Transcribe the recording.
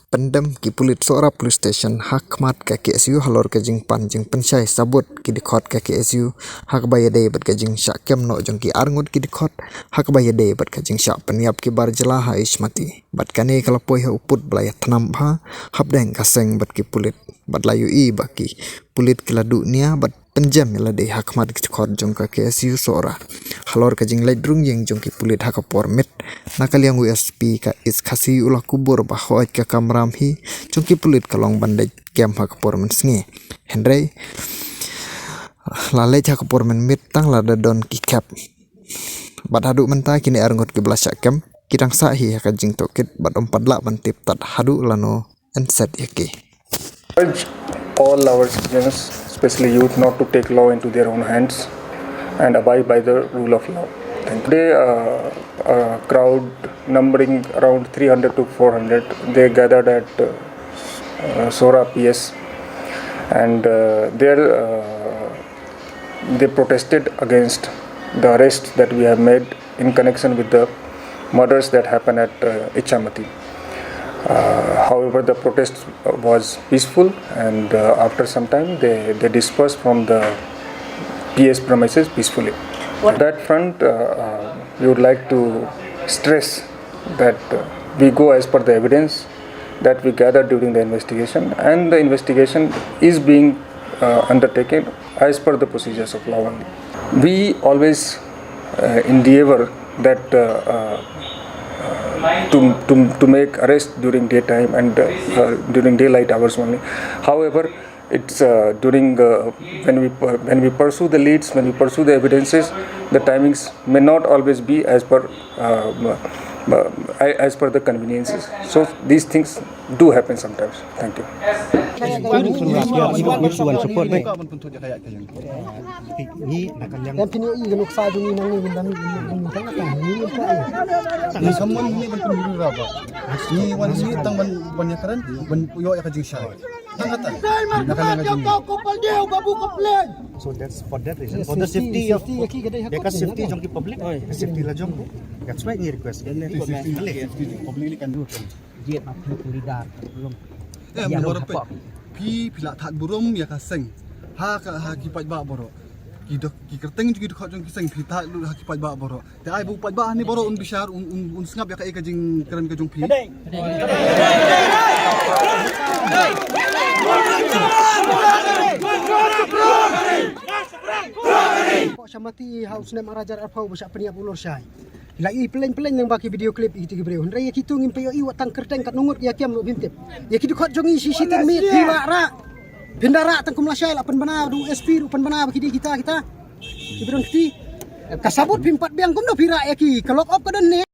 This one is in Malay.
Pendam ki pulit Sora Police Station hak mat ka KSU halor ka jing pan jing pensai sabut ki dikhot ka KSU hak bayade bat ka jing syak kem no jong ki arngut ki dikhot hak bayade bat ka jing syak penyap ki bar jela ha ismati bat kane kalapoi ha uput belaya tanam ha habdeng kaseng bat ki pulit bat layu i baki pulit ki ladu nia bat penjam la de hak mat ki dikhot jong ka KSU Sora halor ka jing laidrung yang jong ki pulit hak pormet nakaliang USP ka is khasi ulah kubur bahot ka kamram hi jong ki pulit kalong bandai kem hak pormen sngi hendrei lalai hak pormen mit tang la don ki cap bat hadu mentai kini arngot ki belasak kem kidang sa hi ka jing tokit bat padla bantip tat hadu lano enset yake. Urge all our citizens, especially youth, not to take law into their own hands and abide by the rule of law. And today, a crowd numbering around 300 to 400, they gathered at Sora PS, and they protested against the arrest that we have made in connection with the murders that happened at Ichamati. However, the protest was peaceful, and after some time they dispersed from the PS premises peacefully. On that front, we would like to stress that we go as per the evidence that we gathered during the investigation, and the investigation is being undertaken as per the procedures of law only. We always endeavor that to make arrest during daytime and during daylight hours only. However, it's during when we pursue the leads, when we pursue the evidences, the timings may not always be as per the conveniences. So these things do happen sometimes. Thank you. So that's for that reason, for the safety of safety jong ki public, safety la jong. That's why we request. Public can do it. Dia nak lidar belum. Yang berapa? Pi pilak tak burum ya kaseng. Ha kipat ba boro. Ki kerteng juga khot jong kiseng pi tak lu kipat ba boro. Te ai bu pat ba ni boro un bishar un sngap ya ka jing keren ka jong pi. Samati haus nem arajar arpau besak peniap ulur syai. Lagi peleng-peleng yang baki video klip itu gebreu. Hendrai kitu ngimpe yo iwat tang kerteng kat nungut ya kiam lo bintip. Ya kitu khot jongi sisi termit pira ra. Bindara tang kumlasyai lapan bana du SP rupan bana baki kita. Ibrang kiti kasabut pimpat biang kum do pira ya ki kelok op kadan ne.